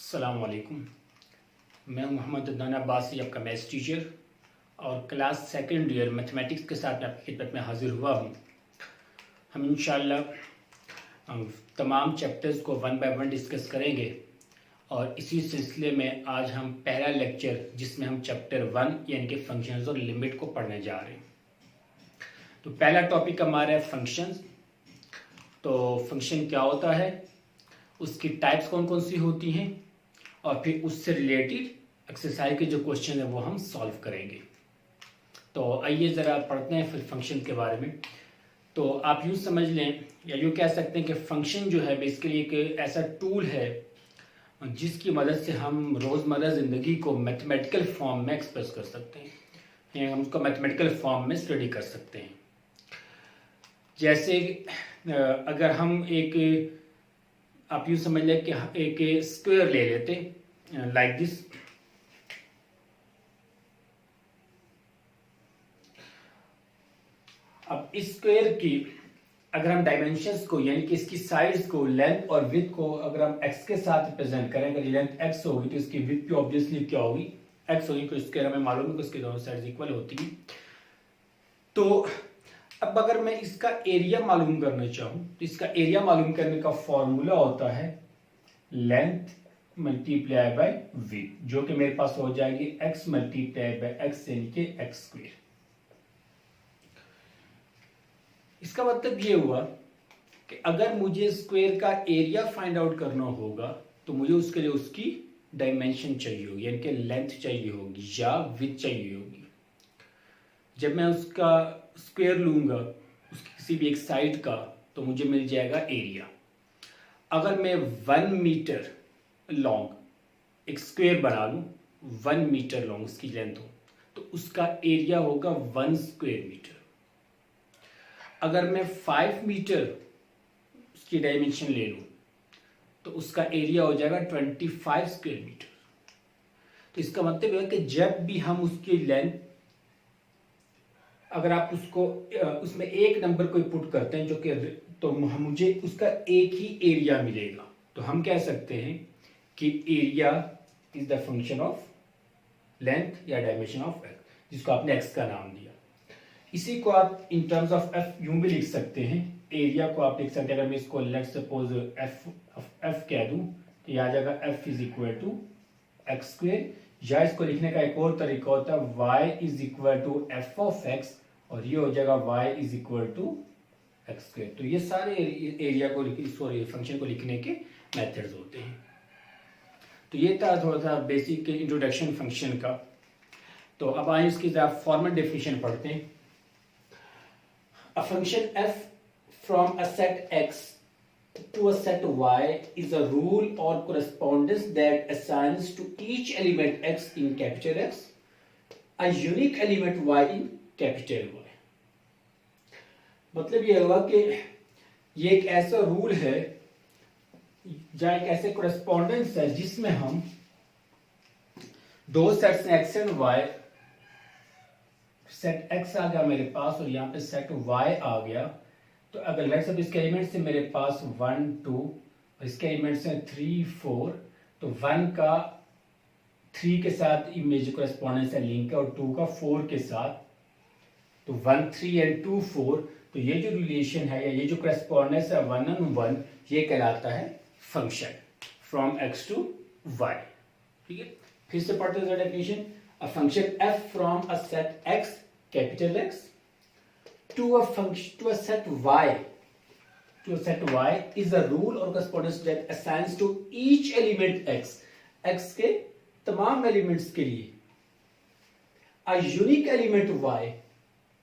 अस्सलाम वालेकुम। मैं मोहम्मद अदनान अब्बासी, आपका मैथ्स टीचर और क्लास सेकंड ईयर मैथमेटिक्स के साथ आपकी खिदमत में हाजिर हुआ हूँ। हम इंशाअल्लाह तमाम चैप्टर्स को वन बाय वन डिस्कस करेंगे और इसी सिलसिले में आज हम पहला लेक्चर जिसमें हम चैप्टर 1 यानी कि फंक्शंस और लिमिट को पढ़ने जा रहे हैं। तो पहला टॉपिक हमारा है फंक्शंस। तो फंक्शन क्या होता है, उसकी टाइप्स कौन कौन सी होती हैं और फिर उससे रिलेटेड एक्सरसाइज के जो क्वेश्चन है वो हम सॉल्व करेंगे। तो आइए ज़रा पढ़ते हैं फिर फंक्शन के बारे में। तो आप यूँ समझ लें या यूँ कह सकते हैं कि फंक्शन जो है बेसिकली एक ऐसा टूल है जिसकी मदद से हम रोज़मर्रा ज़िंदगी को मैथमेटिकल फॉर्म में एक्सप्रेस कर सकते हैं या हम उसको मैथमेटिकल फॉर्म में स्टडी कर सकते हैं। जैसे अगर हम आप यूँ समझ लें कि एक स्क्वायर ले लेते लाइक दिस। अब इस स्क्वायर की अगर हम डायमेंशंस को यानी कि इसकी साइड्स को, लेंथ और विड्थ को अगर हम x के साथ रिप्रेजेंट करें, अगर लेंथ x होगी तो इसकी विड्थ भी ऑब्वियसली क्या होगी, x होगी। तो स्क्वायर हमें मालूम है कि उसकी दोनों साइड्स इक्वल होती हैं। तो अब अगर मैं इसका एरिया मालूम करना चाहूँ तो इसका एरिया मालूम करने का फॉर्मूला होता है लेंथ मल्टीप्लाई बाय विड्थ, जो कि मेरे पास हो जाएगी x मल्टीप्लाई बाय x यानी कि x स्क्वायर। इसका मतलब ये हुआ कि अगर मुझे स्क्वायर का एरिया फाइंड आउट करना होगा तो मुझे उसके लिए उसकी डायमेंशन चाहिए होगी यानी कि लेंथ चाहिए होगी या विड्थ चाहिए होगी। जब मैं उसका स्क्वायर लूंगा उसकी किसी भी एक साइड का तो मुझे मिल जाएगा एरिया। अगर मैं 1 मीटर लॉन्ग एक स्क्वायर बना लूं, 1 मीटर लॉन्ग उसकी लेंथ हो तो उसका एरिया होगा 1 स्क्वायर मीटर। अगर मैं 5 मीटर उसकी डायमेंशन ले लूं तो उसका एरिया हो जाएगा 25 स्क्वायर मीटर। तो इसका मतलब है कि जब भी हम उसकी लेंथ, अगर आप उसको उसमें एक नंबर को पुट करते हैं जो कि तो मुझे उसका एक ही एरिया मिलेगा। तो हम कह सकते हैं कि area is the function of length या डायमेंशन ऑफ एक्स, जिसको आपने एक्स का नाम दिया। इसी को आप इन टर्म्स ऑफ एफ यूं भी लिख सकते हैं। एरिया को आप लिख सकते हैं, अगर मैं इसको लेट्स सपोज एफ कह दूं तो यह आ जाएगा f is equal to x square, या इसको लिखने का एक और तरीका होता है y is equal to f of x और ये हो जाएगा y is equal to x square. तो ये सारे एरिया को फंक्शन को लिखने के मेथड्स होते हैं। तो ये था थोड़ा सा बेसिक इंट्रोडक्शन फंक्शन का। तो अब आए इसकी तरफ फॉर्मल डेफिनेशन पढ़ते हैं। A function f from a set x to a set y is a rule or correspondence that assigns to each element x in capital X a unique element y in capital Y। मतलब ये हुआ कि ये एक ऐसा rule है या एक ऐसे correspondence है जिसमें हम दो sets x and y, set x आ गया मेरे पास और यहाँ पे सेट y आ गया। तो अगर लेट्स सपोज इसके एलिमेंट से मेरे पास 1 2 और इसके एलिमेंट से 3 4, तो 1 का 3 के साथ इमेज कॉरेस्पॉन्डेंस है लिंक है और 2 का 4 के साथ, तो 1 3 एंड 2 4। तो ये जो रिलेशन है या ये जो कॉरेस्पॉन्डेंस है 1 एंड 1, ये कहलाता है function from x to y। ठीक है, फिर से पढ़ते हैं definition. A function f from a set x capital X to a set y is a rule or correspondence that assigns to each element x के तमाम एलिमेंट्स के लिए a unique element y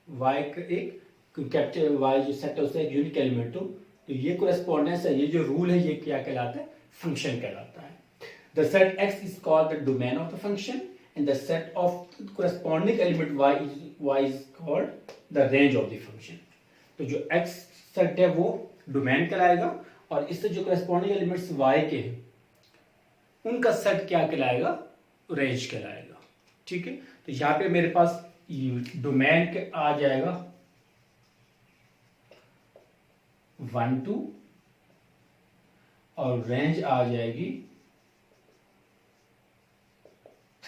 का एक कैपिटल y जो set है उसका एक यूनिक एलिमेंट हो। तो ये कोरेस्पॉन्डेंस है, ये जो रूल है ये क्या कहलाता है, फंक्शन कहलाता है। The set x is called the domain of the function and the set of corresponding element y is called the range of the function। तो जो x सेट है वो डोमेन कहलाएगा और इससे जो corresponding एलिमेंट्स y के हैं उनका सेट क्या कहलाएगा, रेंज कहलाएगा। ठीक है, तो यहाँ पे मेरे पास डोमेन के आ जाएगा 1 2 और रेंज आ जाएगी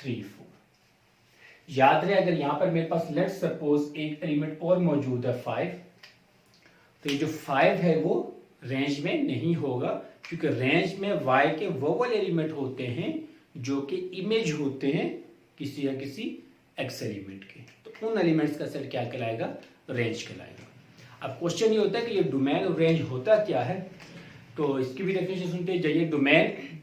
3 4। याद रहे अगर यहां पर मेरे पास लेट्स सपोज एक एलिमेंट और मौजूद है 5, तो ये जो 5 है वो रेंज में नहीं होगा, क्योंकि रेंज में y के वो वाले एलिमेंट होते हैं जो कि इमेज होते हैं किसी या किसी x एलिमेंट के। तो उन एलिमेंट्स का सेट क्या कहलाएगा? रेंज कहलाएगा। अब क्वेश्चन ये होता है कि ये डोमेन और रेंज होता क्या है, तो इसकी भी डेफिनेशन सुनते जाइए। डोमेन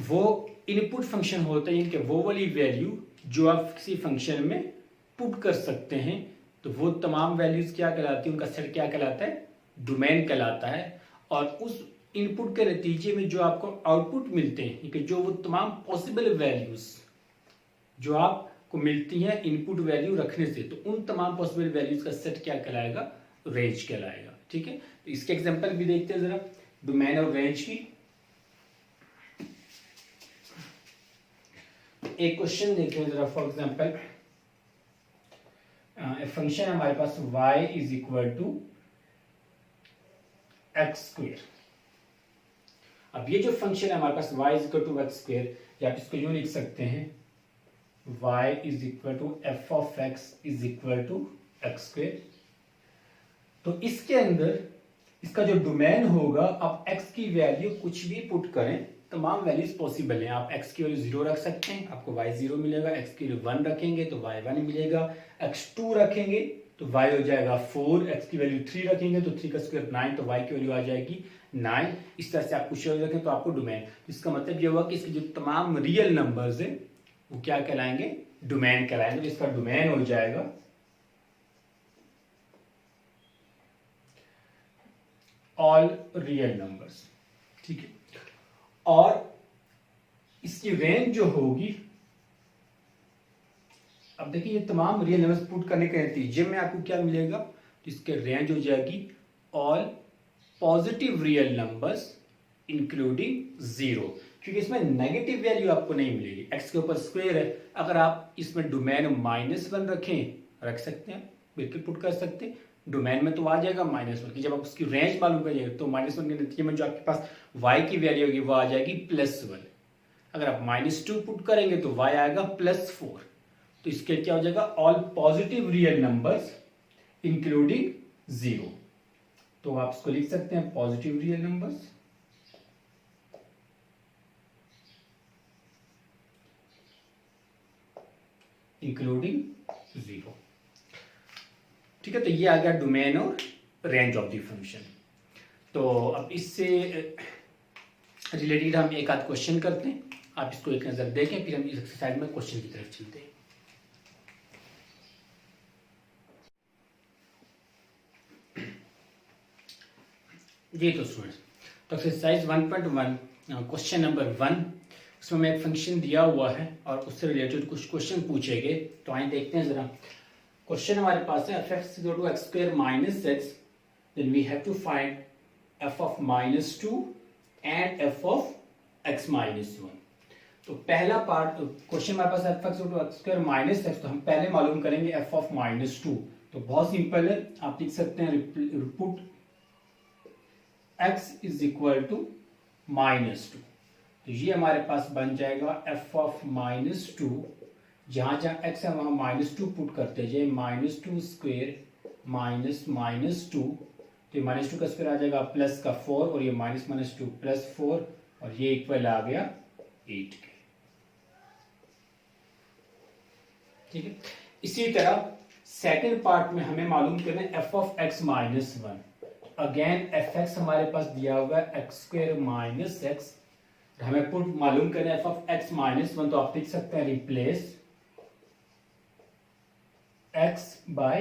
वो इनपुट फंक्शन होता है, यानी वो वाली वैल्यू जो आप किसी फंक्शन में पुट कर सकते हैं, तो वो तमाम वैल्यूज क्या कहलाती है, उनका सेट क्या कहलाता है? डोमेन कहलाता है। और उस इनपुट के नतीजे में जो आपको आउटपुट मिलते हैं, कि जो वो तमाम पॉसिबल वैल्यूज जो आपको मिलती हैं इनपुट वैल्यू रखने से, तो उन तमाम पॉसिबल वैल्यूज का सेट क्या कहलाएगा? रेंज कहलाएगा। ठीक है, तो इसके एग्जांपल भी देखते हैं जरा डोमेन और रेंज की। एक क्वेश्चन देखते हैं जरा। फॉर एग्जांपल फंक्शन है हमारे पास y is equal to x square. अब ये जो फंक्शन है हमारे पास y is equal to x square, या आप इसको यूं लिख सकते हैं y is equal to f of x is equal to x square. तो इसके अंदर इसका जो डोमेन होगा, आप x की वैल्यू कुछ भी पुट करें, तमाम वैल्यूज पॉसिबल हैं। आप x की वैल्यू 0 रख सकते हैं, आपको y 0 मिलेगा। x की वैल्यू 1 रखेंगे तो y 1 मिलेगा। x 2 रखेंगे तो y हो जाएगा 4। x की वैल्यू 3 रखेंगे तो 3 का स्क्वायर 9, तो y की वैल्यू आ जाएगी 9। इस तरह से आप कुछ वैल्यू रखें तो आपको डोमेन। इसका मतलब ये हुआ कि इसके जो तमाम रियल नंबर्स हैं वो क्या कहलाएंगे? डोमेन कहलाएंगे। तो इसका डोमेन हो जाएगा ऑल रियल नंबर्स। ठीक है, और इसकी रेंज जो होगी, अब देखिए ये तमाम रियल नंबर्स पुट करने के नतीजे में आपको क्या मिलेगा? तो इसके रेंज हो जाएगी all positive real numbers including 0, क्योंकि इसमें नेगेटिव वैल्यू आपको नहीं मिलेगी। x के ऊपर स्क्वायर है, अगर आप इसमें डोमेन -1 रख सकते हैं, बिल्कुल पुट कर सकते हैं। डोमेन में तो आ जाएगा -1 की, जब आप उसकी रेंज मालूम करिएगा तो -1 के नतीजे में जो आपके पास y की वैल्यू होगी वो आ जाएगी +1। अगर आप -2 पुट करेंगे तो y आएगा +4। तो इसके क्या हो जाएगा? All positive real numbers including 0। तो आप इसको लिख सकते हैं पॉजिटिव रियल नंबर्स इंक्लूडिंग 0। ठीक है, तो ये आ गया डोमेन और रेंज ऑफ द फंक्शन। तो अब इससे रिलेटेड हम एक आध क्वेश्चन करते हैं, आप इसको एक नजर देखें, फिर हम इस एक्सरसाइज में क्वेश्चन की तरफ चलते हैं। जी तो स्टूडेंट्स, तो एक्सरसाइज 1.1 क्वेश्चन नंबर 1, उसमें हमें एक फंक्शन दिया हुआ है और उससे रिलेटेड कुछ क्वेश्चन पूछे गए। तो आइए देखते हैं जरा। क्वेश्चन हमारे पास है f(x) = x² - x, then we have to find f of -2 and f of x - 1। तो पहला पार्ट क्वेश्चन हमारे पास f(x) = x² - x, तो हम पहले मालूम करेंगे f of -2। तो बहुत सिंपल है, आप लिख सकते हैं put x is equal to -2। तो ये हमारे पास बन जाएगा f of -2, जहां जहां x है वहां -2 पुट करते जाए, -2 स्क्वायर -2, तो -2 का स्क्वायर आ जाएगा प्लस का 4, और ये -2 +4, और ये इक्वल आ गया 8 के। ठीक है, इसी तरह सेकंड पार्ट में हमें मालूम करना है f of x - 1। Again fx हमारे पास दिया हुआ है x² - x, हमें पुट मालूम करना है f of x - 1, तो आप लिख सकते हैं रिप्लेस x by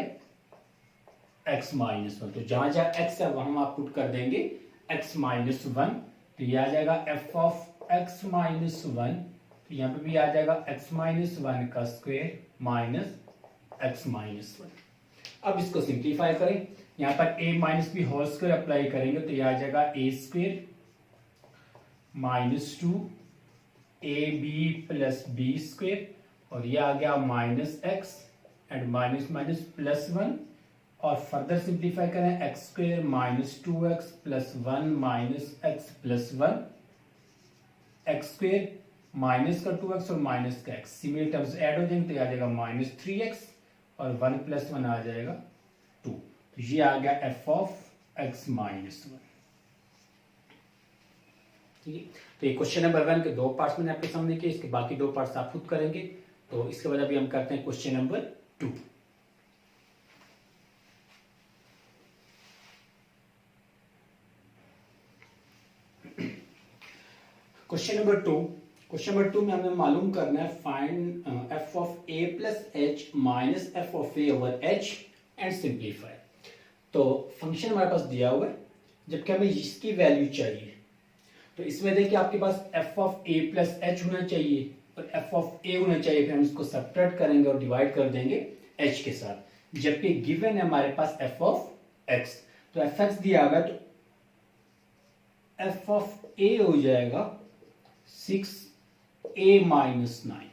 x - 1। तो जहां जहां x है वहां आप पुट कर देंगे x - 1, तो ये आ जाएगा f of x - 1, तो यहाँ पे भी आ जाएगा x - 1 का स्क्वायर माइनस x - 1। अब इसको सिंप्लीफाई करें, यहाँ पर a minus b whole square apply करेंगे तो यह आ जाएगा a² -2 ab + b², और ये आ गया -x एंड माइनस +1, और फर्दर सिंप्लीफाई करें x² -2x + 1 - x + 1 x² minus का 2x और माइनस का x सिमिलर टर्म्स ऐड हो जाएंगे तो आ जाएगा -3x और 1 + 1 आ जाएगा 2। तो ये आ गया f(x - 1)। ठीक है, तो ये क्वेश्चन नंबर 1 के 2 पार्ट्स मैंने आपके सामने किए, इसके बाकी 2 पार्ट्स आप खुद करेंगे। तो इसके बाद अभी हम करते हैं क्वेश्चन नंबर 2। क्वेश्चन नंबर 2 में हमें मालूम करना है find f(a + h - f(a/h) and simplify. तो फंक्शन हमारे पास दिया हुआ है, जबकि हमें इसकी वैल्यू चाहिए। तो इसमें देखिए आपके पास f(a + h) होना चाहिए और f(a) होना चाहिए, फिर हम इसको सब्ट्रैक्ट करेंगे और डिवाइड कर देंगे h के साथ, जबकि गिवन है हमारे पास f(x). तो f(x) दिया हुआ है तो f(a) हो जाएगा 6a - 9।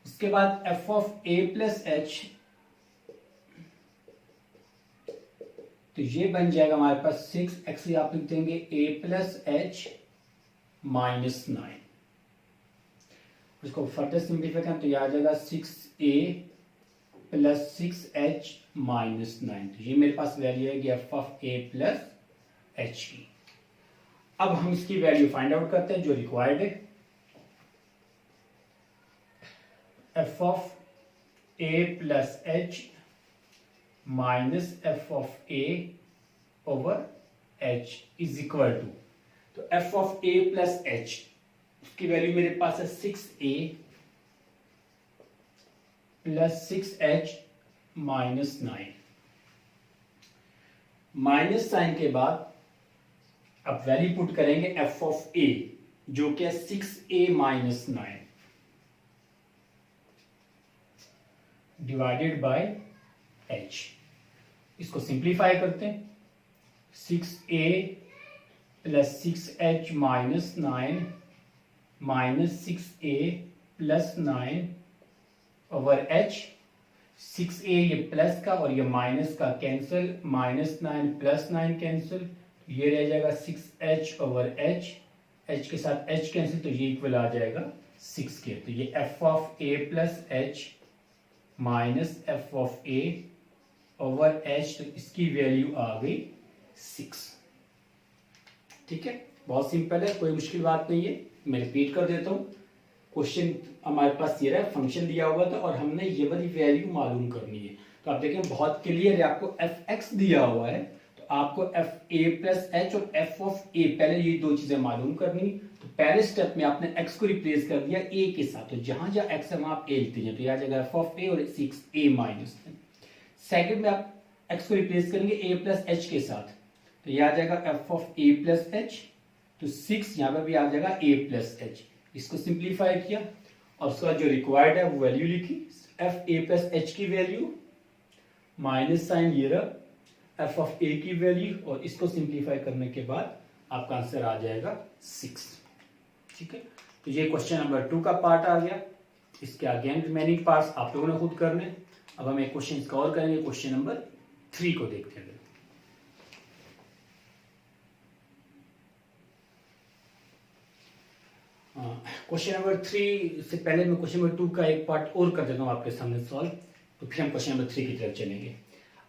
उसके बाद f(a + h) तो ये बन जाएगा हमारे पास 6x, आप लिख देंगे a + h - 9। इसको फर्दर सिंप्लीफाई करें तो ये आ जाएगा 6a + 6h - 9। तो ये मेरे पास वैल्यू है f(a + h) की। अब हम इसकी वैल्यू फाइंड आउट करते हैं जो रिक्वायर्ड है। f(a + h minus f(a/h) is equal to, तो f(a + h) उसकी वैल्यू मेरे पास है 6a + 6h - 9। माइनस साइन के बाद अब वैल्यू पुट करेंगे f(a) जो कि है 6a - 9 डिवाइडेड बाय h। इसको सिंप्लीफाई करते हैं, 6a + 6h - 9 minus 6a + 9/h। 6a ये प्लस का और ये माइनस का कैंसिल, -9 + 9 कैंसिल, ये रह जाएगा 6h/h, h के साथ h कैंसिल, तो ये इक्वल आ जाएगा 6 के। तो ये f(a + h माइनस f(a/h), तो इसकी वैल्यू आ गई 6। ठीक है, बहुत सिंपल है, कोई मुश्किल बात नहीं है। मैं रिपीट कर देता हूँ, क्वेश्चन हमारे पास ये रहा, फंक्शन दिया हुआ था और हमने ये वाली वैल्यू मालूम करनी है। तो आप देखें बहुत क्लियर है, आपको f(x) दिया हुआ है तो आपको f(a + h) और f(a) पहले ये दो चीजें मालूम करनी। तो पहले स्टेप में आपने x को रिप्लेस कर दिया a के साथ, तो जहां जहां x है वहां आप a लिखते हैं, तो यह आ जाएगा f(a) और 6a - 9। सेकंड में आप x को रिप्लेस करेंगे a + h के साथ, तो यह आ जाएगा f(a + h), तो 6 यहां पर भी आ जाएगा a + h। इसको सिंप्लीफाई किया और उसका जो रिक्वायर्ड है वो वैल्यू लिखी, f(a + h) की वैल्यू, माइनस साइन ये रहा f(a) की वैल्यू, और इसको सिंप्लीफाई करने के बाद आपका आंसर आ जाएगा 6। ठीक है, तो ये क्वेश्चन नंबर 2 का पार्ट आ गया। इसके अगेन रिमेनिंग पार्ट्स आप लोगों ने खुद करने। अब हम एक क्वेश्चन कवर करेंगे, क्वेश्चन नंबर 3 को देखते हैं। क्वेश्चन नंबर 3 से पहले मैं क्वेश्चन नंबर 2 का एक पार्ट और कर देता हूँ आपके सामने सॉल्व, तो फिर हम क्वेश्चन नंबर 3 की तरफ चलेंगे।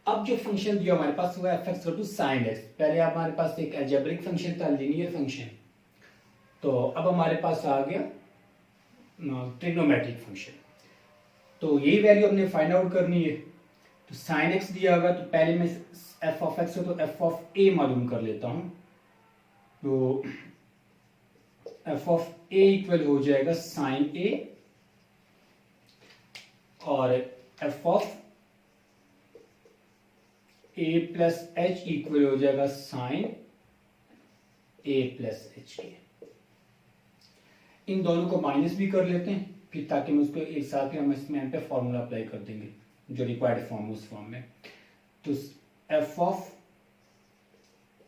अब जो फंक्शन दिया हमारे पास हुआ f(x) = sin x। पहले हमारे पास एक अलजेब्रिक फंक्शन था, लीनियर फंक्शन, तो अब हमारे पास आ गया ट्रिग्नोमेट्रिक फंक्शन। तो यही वैल्यू हमने फाइंड आउट करनी है। तो sin x दिया होगा, तो पहले मैं f(x) तो f(a) मालूम कर लेता हूं। तो f(a) इक्वल हो जाएगा sin a और f(a + h) इक्वल हो जाएगा sin a + h के। इन दोनों को माइनस भी कर लेते हैं फिर, ताकि मैं उसको एक साथ ही हम इसमें यहाँ पे फॉर्मूला अप्लाई कर देंगे जो रिक्वायर्ड फॉर्म उस फॉर्म में। तो f(a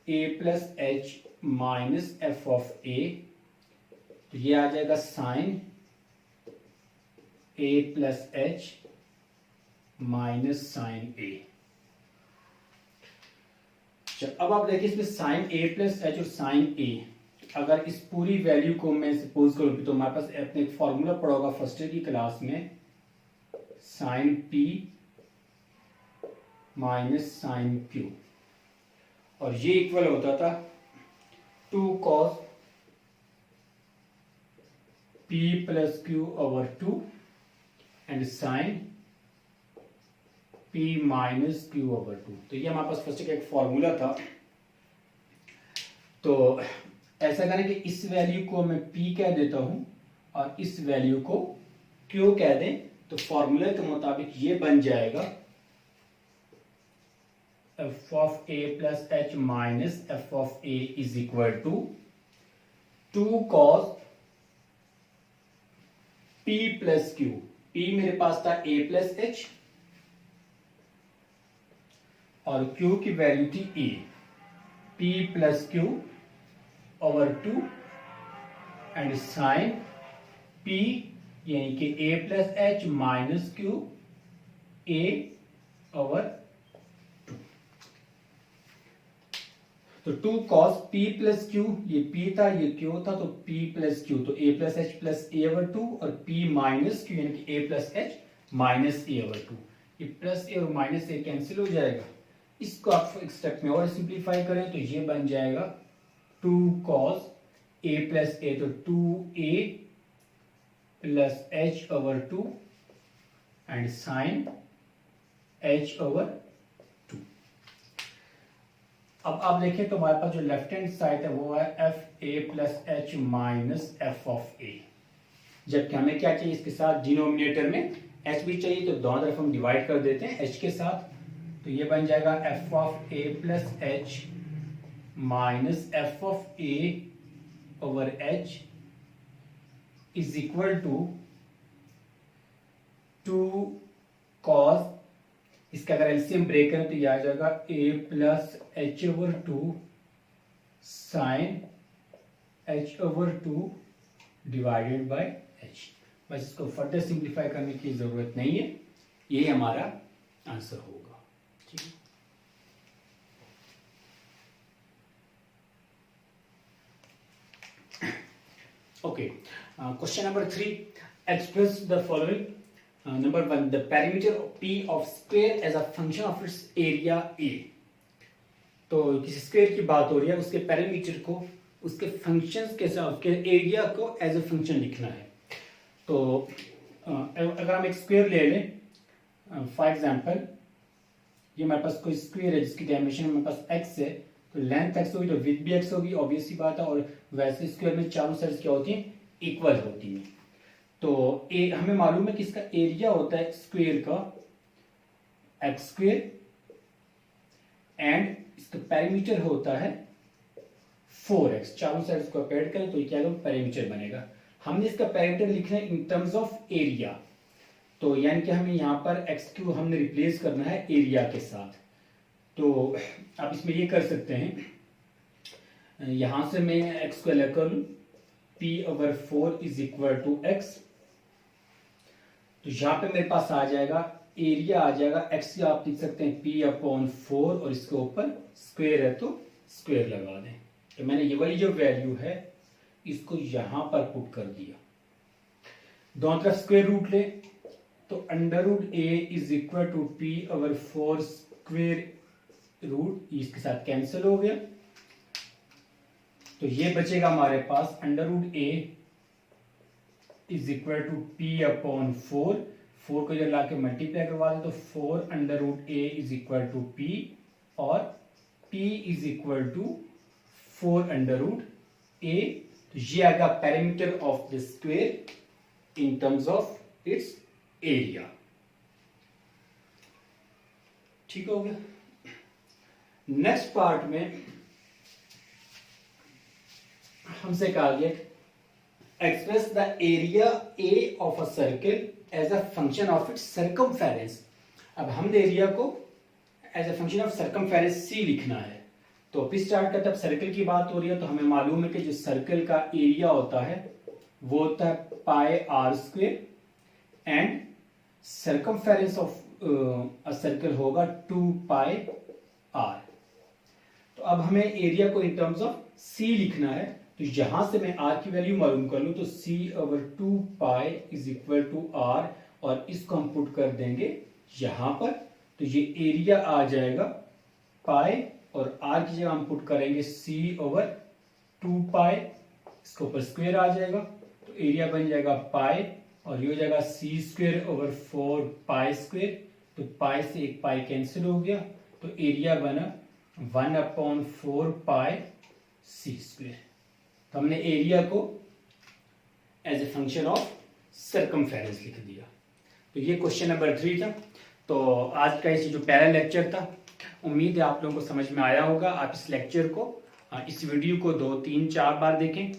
+ h माइनस f(a), तो ये आ जाएगा sin a + h minus sin a। अब आप देखिए इसमें sin a + h और sin a, अगर इस पूरी वैल्यू को मैं सपोज करूँ तो हमारे पास अपने एक फॉर्मूला पढ़ा होगा फर्स्ट ईयर की क्लास में, sine p minus sine q, और ये इक्वल होता था 2 cos p plus q over 2 and sine p minus q over 2। तो ये हमारे पास फर्स्ट का एक फॉर्मूला था। तो ऐसा करें कि इस वैल्यू को मैं p कह देता हूं और इस वैल्यू को q कह दें, तो फॉर्मूले के मुताबिक ये बन जाएगा f of a plus h minus f of a is equal to 2 cos p plus q। p मेरे पास था a प्लस h और q की वैल्यू थी a, p plus q over 2 and sine p यानी कि a plus h minus q a over 2। तो 2 cos p plus q, ये p था ये q था, तो p प्लस q, तो a plus h plus a over 2 और p माइनस q यानी कि a plus h minus a over 2। ये प्लस a और माइनस a कैंसिल हो जाएगा। इसको आप एक स्टेप में और सिंप्लीफाई करें तो ये बन जाएगा 2 cos a प्लस a, तो 2a plus h over 2 and sine h over 2। अब आप देखें तो हमारे पास जो लेफ्ट हैंड साइड है वो है F A plus H minus F of A, जबकि हमें क्या चाहिए इसके साथ डिनोमिनेटर में h भी चाहिए, तो दोनों तरफ हम डिवाइड कर देते हैं h के साथ। तो ये बन जाएगा f of a plus H minus F of a over h is equal to 2 cos, इसका अगर एलसीएम ब्रेक करें तो ये आ जाएगा a plus h over 2 sine h over 2 divided by h। बस इसको फर्दर सिंप्लीफाई करने की जरूरत नहीं है, यही हमारा आंसर होगा। ठीक है, okay. Question number 3, express the following. Number 1, the parameter p of square as a function of its area a। तो किसी स्क्वायर की बात हो रही है, उसके पैरामीटर को उसके फंक्शंस के साथ उसके एरिया को एज अ फंक्शन लिखना है। तो अगर हम एक स्क्वायर ले लें, फॉर एग्जांपल ये हमारे पास कोई स्क्वायर है जिसकी डायमेंशन हमारे पास x है, तो लेंथ x होगी तो विड्थ भी x होगी, ऑब्वियस सी बात है। और वैसे स्क्वायर में चारों साइड्स क्या होती हैं, इक्वल होती हैं। तो हमें मालूम है कि इसका एरिया होता है स्क्वायर का एक्स स्क्वायर एंड इसका पेरीमीटर होता है 4x। चारों साइड्स को ऐड करें तो ये क्या पेरीमीटर बनेगा। हमने इसका पेरीमीटर लिखना है इन टर्म्स ऑफ एरिया, तो यानी कि हमें यहाँ पर एक्स क्यू हमने रिप्लेस करना है एरिया के साथ। तो आप इसमें ये कर सकते हैं, यहां से मैं एक्स को अलग कर लूं, p over 4 is equal to x. तो यहां पे मेरे पास आ जाएगा एरिया, आ जाएगा एक्स, आप लिख सकते हैं p अपॉन 4 और इसके ऊपर स्क्वायर है तो स्क्वायर लगा दें। तो मैंने ये वाली जो वैल्यू है इसको यहां पर पुट कर दिया। दोनों तरफ स्क्वायर रूट ले तो under root A is equal to p over 4 square root, इसके साथ कैंसिल हो गया। तो ये बचेगा हमारे पास under root A is equal to p upon 4 को जब ला के मल्टीप्लाई करवा दे तो 4 under root A is equal to p और p is equal to 4 under root A. तो ये आएगा parameter of the square in terms of its area. ठीक हो गया। नेक्स्ट पार्ट में हमसे कहा गया express the area A of a circle as a function of its circumference. अब हमने एरिया को as a function of circumference C लिखना है। तो फिर स्टार्ट करते, अब सर्किल की बात हो रही है तो हमें मालूम है कि जो सर्किल का एरिया होता है वो होता है pi r square and circumference of a circle होगा 2 पाई आर। तो अब हमें एरिया को इन टर्म्स ऑफ सी लिखना है। तो यहाँ से मैं r की वैल्यू मालूम कर लूँ तो c/2 is equal to r, और इसको हम पुट कर देंगे यहाँ पर, तो ये एरिया आ जाएगा पाई, और r की जगह हम पुट करेंगे c/2, इसके ऊपर स्क्वायर आ जाएगा, तो एरिया बन जाएगा पाई, और ये हो जाएगा c²/4 तो पाई से एक पाई कैंसिल हो गया, तो एरिया बना 1/4 तो हमने एरिया को as a function of circumference लिख दिया। तो ये क्वेश्चन नंबर 3 था। तो आज का ये जो पहला लेक्चर था, उम्मीद है आप लोगों को समझ में आया होगा। आप इस लेक्चर को, इस वीडियो को 2, 3, 4 बार देखें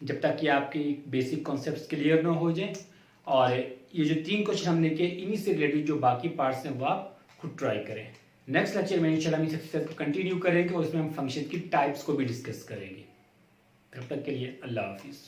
जब तक कि आपके बेसिक कॉन्सेप्ट्स क्लियर ना हो जाए, और ये जो 3 क्वेश्चन हमने किए इन्हीं से रिलेटेड जो बाकी पार्ट्स हैं वो आप खुद ट्राई करें। नेक्स्ट लेक्चर में इंशाल्लाह हम इस एक्सरसाइज को कंटिन्यू करेंगे और उसमें हम फंक्शन की टाइप्स को भी डिस्कस करेंगे। तब तक के लिए अल्लाह हाफिज़।